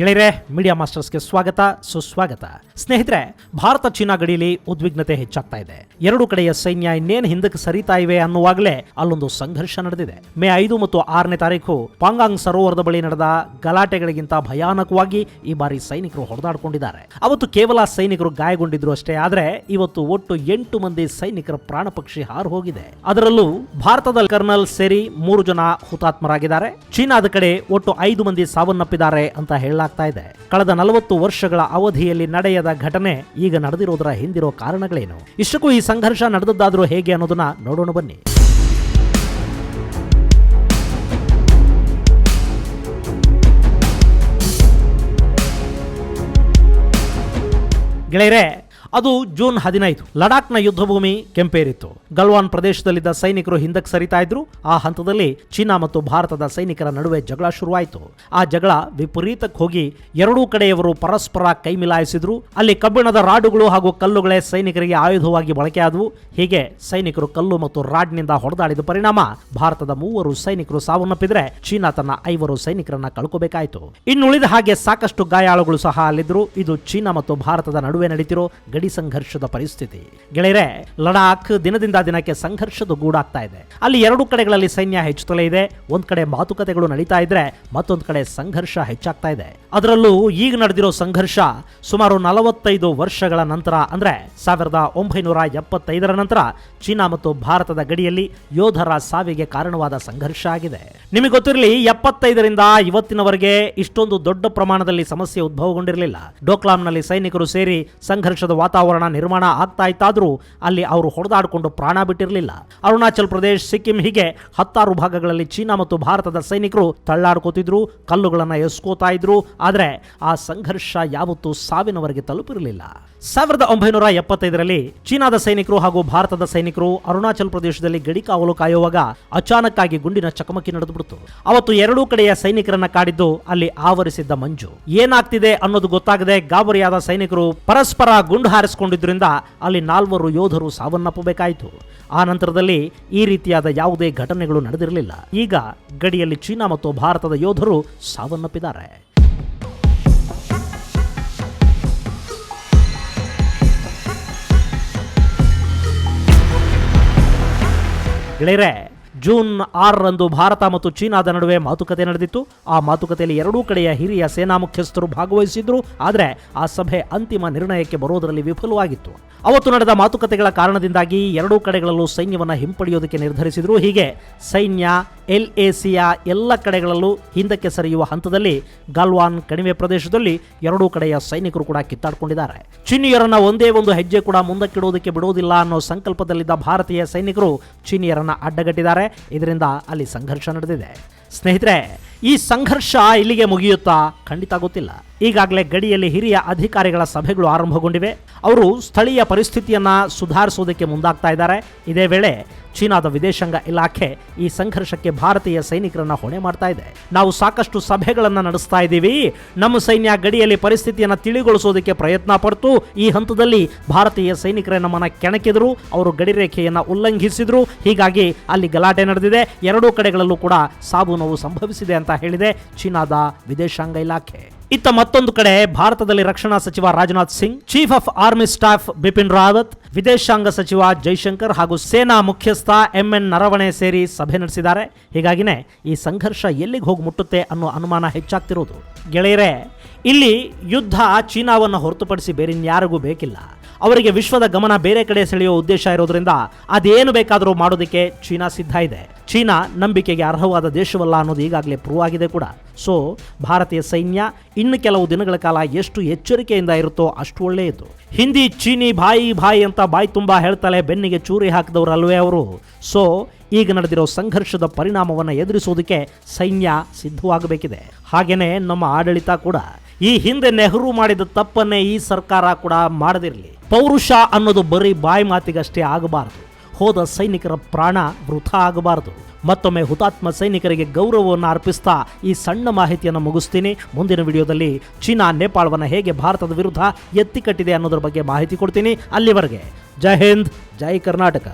ಗೆಳೆಯರೆ, ಮೀಡಿಯಾ ಮಾಸ್ಟರ್ಸ್ಗೆ ಸ್ವಾಗತ ಸುಸ್ವಾಗತ. ಸ್ನೇಹಿತರೆ, ಭಾರತ ಚೀನಾ ಗಡಿಯಲ್ಲಿ ಉದ್ವಿಗ್ನತೆ ಹೆಚ್ಚಾಗ್ತಾ ಇದೆ. ಎರಡು ಕಡೆಯ ಸೈನ್ಯ ಇನ್ನೇನು ಹಿಂದಕ್ಕೆ ಸರಿತಾ ಇವೆ ಅನ್ನುವಾಗಲೇ ಅಲ್ಲೊಂದು ಸಂಘರ್ಷ ನಡೆದಿದೆ. ಮೇ 5 ಮತ್ತು 6ನೇ ತಾರೀಕು ಪಾಂಗಾಂಗ್ ಸರೋವರದ ಬಳಿ ನಡೆದ ಗಲಾಟೆಗಳಿಗಿಂತ ಭಯಾನಕವಾಗಿ ಈ ಬಾರಿ ಸೈನಿಕರು ಹೊಡೆದಾಡಿಕೊಂಡಿದ್ದಾರೆ. ಅವತ್ತು ಕೇವಲ ಸೈನಿಕರು ಗಾಯಗೊಂಡಿದ್ರು ಅಷ್ಟೇ, ಆದರೆ ಇವತ್ತು ಒಟ್ಟು 8 ಮಂದಿ ಸೈನಿಕರ ಪ್ರಾಣ ಪಕ್ಷಿ ಹಾರು ಹೋಗಿದೆ. ಅದರಲ್ಲೂ ಭಾರತದ ಕರ್ನಲ್ ಸೇರಿ 3 ಜನ ಹುತಾತ್ಮರಾಗಿದ್ದಾರೆ. ಚೀನಾದ ಕಡೆ ಒಟ್ಟು 5 ಮಂದಿ ಸಾವನ್ನಪ್ಪಿದ್ದಾರೆ ಅಂತ ಹೇಳಲಾಗ್ತಾ ಇದೆ. ಕಳೆದ 40 ವರ್ಷಗಳ ಅವಧಿಯಲ್ಲಿ ನಡೆಯದ ಘಟನೆ ಈಗ ನಡೆದಿರೋದರ ಹಿಂದಿರೋ ಕಾರಣಗಳೇನು, ಇಷ್ಟಕ್ಕೂ ಈ ಸಂಘರ್ಷ ನಡೆದದ್ದಾದ್ರೂ ಹೇಗೆ ಅನ್ನೋದನ್ನ ನೋಡೋಣ ಬನ್ನಿ. ಗೆಳೆಯರೆ, ಅದು ಜೂನ್ 15. ಲಡಾಖ್ನ ಯುದ್ಧಭೂಮಿ ಕೆಂಪೇರಿತ್ತು. ಗಲ್ವಾನ್ ಪ್ರದೇಶದಲ್ಲಿದ್ದ ಸೈನಿಕರು ಹಿಂದಕ್ಕೆ ಸರಿತಾ ಇದ್ರು. ಆ ಹಂತದಲ್ಲಿ ಚೀನಾ ಮತ್ತು ಭಾರತದ ಸೈನಿಕರ ನಡುವೆ ಜಗಳ ಶುರುವಾಯಿತು. ಆ ಜಗಳ ವಿಪರೀತಕ್ಕೆ ಹೋಗಿ ಎರಡೂ ಕಡೆಯವರು ಪರಸ್ಪರ ಕೈ ಮಿಲಾಯಿಸಿದ್ರು. ಅಲ್ಲಿ ಕಬ್ಬಿಣದ ರಾಡುಗಳು ಹಾಗೂ ಕಲ್ಲುಗಳೇ ಸೈನಿಕರಿಗೆ ಆಯುಧವಾಗಿ ಬಳಕೆಯಾದವು. ಹೀಗೆ ಸೈನಿಕರು ಕಲ್ಲು ಮತ್ತು ರಾಡ್ನಿಂದ ಹೊಡೆದಾಡಿದ ಪರಿಣಾಮ ಭಾರತದ 3 ಸೈನಿಕರು ಸಾವನ್ನಪ್ಪಿದ್ರೆ ಚೀನಾ ತನ್ನ 5 ಸೈನಿಕರನ್ನ ಕಳ್ಕೋಬೇಕಾಯಿತು. ಇನ್ನುಳಿದ ಹಾಗೆ ಸಾಕಷ್ಟು ಗಾಯಾಳುಗಳು ಸಹ ಅಲ್ಲಿದ್ರು. ಇದು ಚೀನಾ ಮತ್ತು ಭಾರತದ ನಡುವೆ ನಡೀತಿರೋ ಗಡಿ ಸಂಘರ್ಷದ ಪರಿಸ್ಥಿತಿ. ಗೆಳೆಯರೆ, ಲಡಾಖ್ ದಿನದಿಂದ ದಿನಕ್ಕೆ ಸಂಘರ್ಷದ ಗೂಡಾಗ್ತಾ ಇದೆ. ಅಲ್ಲಿ 2 ಕಡೆಗಳಲ್ಲಿ ಸೈನ್ಯ ಹೆಚ್ಚುತ್ತಲೇ ಇದೆ. ಒಂದ್ ಕಡೆ ಮಾತುಕತೆಗಳು ನಡೀತಾ ಇದ್ರೆ ಮತ್ತೊಂದು ಕಡೆ ಸಂಘರ್ಷ ಹೆಚ್ಚಾಗ್ತಾ ಇದೆ. ಅದರಲ್ಲೂ ಈಗ ನಡೆದಿರೋ ಸಂಘರ್ಷ ಸುಮಾರು 45 ವರ್ಷಗಳ ನಂತರ, ಅಂದ್ರೆ 1975ರ ನಂತರ ಚೀನಾ ಮತ್ತು ಭಾರತದ ಗಡಿಯಲ್ಲಿ ಯೋಧರ ಸಾವಿಗೆ ಕಾರಣವಾದ ಸಂಘರ್ಷ ಆಗಿದೆ. ನಿಮಗೆ ಗೊತ್ತಿರಲಿ, 75ರಿಂದ ಇವತ್ತಿನವರೆಗೆ ಇಷ್ಟೊಂದು ದೊಡ್ಡ ಪ್ರಮಾಣದಲ್ಲಿ ಸಮಸ್ಯೆ ಉದ್ಭವಗೊಂಡಿರಲಿಲ್ಲ. ಡೋಕ್ಲಾಂನಲ್ಲಿ ಸೈನಿಕರು ಸೇರಿ ಸಂಘರ್ಷದ ವಾತಾವರಣ ನಿರ್ಮಾಣ ಆಗ್ತಾ ಇತ್ತಾದ್ರೂ ಅಲ್ಲಿ ಅವರು ಹೊಡೆದಾಡಿಕೊಂಡು ಪ್ರಾಣ ಬಿಟ್ಟಿರಲಿಲ್ಲ. ಅರುಣಾಚಲ್ ಪ್ರದೇಶ್, ಸಿಕ್ಕಿಂ ಹೀಗೆ 10 ಭಾಗಗಳಲ್ಲಿ ಚೀನಾ ಮತ್ತು ಭಾರತದ ಸೈನಿಕರು ತಳ್ಳಾಡ್ಕೋತಿದ್ರು, ಕಲ್ಲುಗಳನ್ನು ಎಸ್ಕೋತಾ ಇದ್ರು. ಆದರೆ ಆ ಸಂಘರ್ಷ ಯಾವತ್ತೂ ಸಾವಿನವರೆಗೆ ತಲುಪಿರಲಿಲ್ಲ. 1975ರಲ್ಲಿ ಚೀನಾದ ಸೈನಿಕರು ಹಾಗೂ ಭಾರತದ ಸೈನಿಕರು ಅರುಣಾಚಲ್ ಪ್ರದೇಶದಲ್ಲಿ ಗಡಿ ಕಾವಲು ಕಾಯುವಾಗ ಅಚಾನಕ್ ಆಗಿ ಗುಂಡಿನ ಚಕಮಕಿ ನಡೆದುಬಿಡ್ತು. ಅವತ್ತು 2 ಕಡೆಯ ಸೈನಿಕರನ್ನ ಕಾಡಿದ್ದು ಅಲ್ಲಿ ಆವರಿಸಿದ್ದ ಮಂಜು. ಏನಾಗ್ತಿದೆ ಅನ್ನೋದು ಗೊತ್ತಾಗದೆ ಗಾಬರಿಯಾದ ಸೈನಿಕರು ಪರಸ್ಪರ ಗುಂಡು ಹಾರಿಸಿಕೊಂಡಿದ್ರಿಂದ ಅಲ್ಲಿ 4 ಯೋಧರು ಸಾವನ್ನಪ್ಪಬೇಕಾಯಿತು. ಆ ನಂತರದಲ್ಲಿ ಈ ರೀತಿಯಾದ ಯಾವುದೇ ಘಟನೆಗಳು ನಡೆದಿರಲಿಲ್ಲ. ಈಗ ಗಡಿಯಲ್ಲಿ ಚೀನಾ ಮತ್ತು ಭಾರತದ ಯೋಧರು ಸಾವನ್ನಪ್ಪಿದ್ದಾರೆ. ಗೆಳೆಯರೆ, ಜೂನ್ 6ರಂದು ಭಾರತ ಮತ್ತು ಚೀನಾದ ನಡುವೆ ಮಾತುಕತೆ ನಡೆದಿತ್ತು. ಆ ಮಾತುಕತೆಯಲ್ಲಿ 2 ಕಡೆಯ ಹಿರಿಯ ಸೇನಾ ಮುಖ್ಯಸ್ಥರು ಭಾಗವಹಿಸಿದ್ರು. ಆದರೆ ಆ ಸಭೆ ಅಂತಿಮ ನಿರ್ಣಯಕ್ಕೆ ಬರೋದರಲ್ಲಿ ವಿಫಲವಾಗಿತ್ತು. ಅವತ್ತು ನಡೆದ ಮಾತುಕತೆಗಳ ಕಾರಣದಿಂದಾಗಿ 2 ಕಡೆಗಳಲ್ಲೂ ಸೈನ್ಯವನ್ನು ಹಿಂಪಡೆಯೋದಕ್ಕೆ ನಿರ್ಧರಿಸಿದ್ರು. ಹೀಗೆ ಸೈನ್ಯ LACಯ ಎಲ್ಲ ಕಡೆಗಳಲ್ಲೂ ಹಿಂದಕ್ಕೆ ಸರಿಯುವ ಹಂತದಲ್ಲಿ ಗಲ್ವಾನ್ ಕಣಿವೆ ಪ್ರದೇಶದಲ್ಲಿ 2 ಕಡೆಯ ಸೈನಿಕರು ಕೂಡ ಕಿತ್ತಾಡ್ಕೊಂಡಿದ್ದಾರೆ. ಚೀನಿಯರನ್ನ ಒಂದೇ ಒಂದು ಹೆಜ್ಜೆ ಕೂಡ ಮುಂದಕ್ಕಿಡೋದಕ್ಕೆ ಬಿಡೋದಿಲ್ಲ ಅನ್ನೋ ಸಂಕಲ್ಪದಲ್ಲಿದ್ದ ಭಾರತೀಯ ಸೈನಿಕರು ಚೀನಿಯರನ್ನ ಅಡ್ಡಗಟ್ಟಿದ್ದಾರೆ. ಇದರಿಂದ ಅಲ್ಲಿ ಸಂಘರ್ಷ ನಡೆದಿದೆ. ಸ್ನೇಹಿತರೆ, ಈ ಸಂಘರ್ಷ ಇಲ್ಲಿಗೆ ಮುಗಿಯುತ್ತಾ? ಖಂಡಿತ ಗೊತ್ತಿಲ್ಲ. ಈಗಾಗಲೇ ಗಡಿಯಲ್ಲಿ ಹಿರಿಯ ಅಧಿಕಾರಿಗಳ ಸಭೆಗಳು ಆರಂಭಗೊಂಡಿವೆ. ಅವರು ಸ್ಥಳೀಯ ಪರಿಸ್ಥಿತಿಯನ್ನ ಸುಧಾರಿಸೋದಕ್ಕೆ ಮುಂದಾಗ್ತಾ ಇದ್ದಾರೆ. ಇದೇ ವೇಳೆ ಚೀನಾದ ವಿದೇಶಾಂಗ ಇಲಾಖೆ ಈ ಸಂಘರ್ಷಕ್ಕೆ ಭಾರತೀಯ ಸೈನಿಕರನ್ನ ಹೊಣೆ ಮಾಡ್ತಾ ಇದೆ. ನಾವು ಸಾಕಷ್ಟು ಸಭೆಗಳನ್ನು ನಡೆಸ್ತಾ ಇದ್ದೀವಿ. ನಮ್ಮ ಸೈನ್ಯ ಗಡಿಯಲ್ಲಿ ಪರಿಸ್ಥಿತಿಯನ್ನು ತಿಳಿಗೊಳಿಸೋದಕ್ಕೆ ಪ್ರಯತ್ನ ಪಡ್ತು. ಈ ಹಂತದಲ್ಲಿ ಭಾರತೀಯ ಸೈನಿಕರೇ ನಮ್ಮನ್ನ ಕೆಣಕಿದ್ರು, ಅವರು ಗಡಿ ರೇಖೆಯನ್ನು ಉಲ್ಲಂಘಿಸಿದ್ರು. ಹೀಗಾಗಿ ಅಲ್ಲಿ ಗಲಾಟೆ ನಡೆದಿದೆ. 2 ಕಡೆಗಳಲ್ಲೂ ಕೂಡ ಸಾವು ನೋವು ಸಂಭವಿಸಿದೆ ಅಂತ ಹೇಳಿದೆ ಚೀನಾದ ವಿದೇಶಾಂಗ ಇಲಾಖೆ. ಇತ್ತ ಮತ್ತೊಂದು ಕಡೆ ಭಾರತದಲ್ಲಿ ರಕ್ಷಣಾ ಸಚಿವ Rajnath Singh, chief of army staff Bipin Rawat, ವಿದೇಶಾಂಗ ಸಚಿವ ಜೈಶಂಕರ್ ಹಾಗೂ ಸೇನಾ ಮುಖ್ಯಸ್ಥ MN ನರವಣೆ ಸೇರಿ ಸಭೆ ನಡೆಸಿದ್ದಾರೆ. ಹೀಗಾಗಿನೇ ಈ ಸಂಘರ್ಷ ಎಲ್ಲಿಗೆ ಹೋಗಿ ಮುಟ್ಟುತ್ತೆ ಅನ್ನೋ ಅನುಮಾನ ಹೆಚ್ಚಾಗ್ತಿರೋದು. ಗೆಳೆಯರೇ, ಇಲ್ಲಿ ಯುದ್ಧ ಚೀನಾವನ್ನು ಹೊರತುಪಡಿಸಿ ಬೇರಿನ್ಯಾರಿಗೂ ಬೇಕಿಲ್ಲ. ಅವರಿಗೆ ವಿಶ್ವದ ಗಮನ ಬೇರೆ ಕಡೆ ಸೆಳೆಯುವ ಉದ್ದೇಶ ಇರೋದ್ರಿಂದ ಅದೇನು ಬೇಕಾದರೂ ಮಾಡೋದಕ್ಕೆ ಚೀನಾ ಸಿದ್ಧ ಇದೆ. ಚೀನಾ ನಂಬಿಕೆಗೆ ಅರ್ಹವಾದ ದೇಶವಲ್ಲ ಅನ್ನೋದು ಈಗಾಗಲೇ ಪ್ರೂವ್ ಆಗಿದೆ ಕೂಡ. ಸೊ ಭಾರತೀಯ ಸೈನ್ಯ ಇನ್ನು ಕೆಲವು ದಿನಗಳ ಕಾಲ ಎಷ್ಟು ಎಚ್ಚರಿಕೆಯಿಂದ ಇರುತ್ತೋ ಅಷ್ಟು ಒಳ್ಳೆಯದು. ಹಿಂದಿ ಚೀನಿ ಬಾಯಿ ಬಾಯಿ ಅಂತ ಬಾಯಿ ತುಂಬ ಹೇಳ್ತಾಳೆ ಬೆನ್ನಿಗೆ ಚೂರಿ ಹಾಕಿದವರು ಅಲ್ವೇ ಅವರು. ಸೊ ಈಗ ನಡೆದಿರೋ ಸಂಘರ್ಷದ ಪರಿಣಾಮವನ್ನು ಎದುರಿಸೋದಕ್ಕೆ ಸೈನ್ಯ ಸಿದ್ಧವಾಗಬೇಕಿದೆ. ಹಾಗೇನೆ ನಮ್ಮ ಆಡಳಿತ ಕೂಡ. ಈ ಹಿಂದೆ ನೆಹರು ಮಾಡಿದ ತಪ್ಪನ್ನೇ ಈ ಸರ್ಕಾರ ಕೂಡ ಮಾಡದಿರಲಿ. ಪೌರುಷ ಅನ್ನೋದು ಬರೀ ಬಾಯಿ ಮಾತಿಗಷ್ಟೇ ಆಗಬಾರದು. ಹೋದ ಸೈನಿಕರ ಪ್ರಾಣ ವೃಥಾ ಆಗಬಾರದು. ಮತ್ತೊಮ್ಮೆ ಹುತಾತ್ಮ ಸೈನಿಕರಿಗೆ ಗೌರವವನ್ನು ಅರ್ಪಿಸ್ತಾ ಈ ಸಣ್ಣ ಮಾಹಿತಿಯನ್ನು ಮುಗಿಸ್ತೀನಿ. ಮುಂದಿನ ವಿಡಿಯೋದಲ್ಲಿ ಚೀನಾ ನೇಪಾಳವನ್ನು ಹೇಗೆ ಭಾರತದ ವಿರುದ್ಧ ಎತ್ತಿ ಕಟ್ಟಿದೆ ಅನ್ನೋದ್ರ ಬಗ್ಗೆ ಮಾಹಿತಿ ಕೊಡ್ತೀನಿ. ಅಲ್ಲಿವರೆಗೆ ಜೈ ಹಿಂದ್, ಜೈ ಕರ್ನಾಟಕ.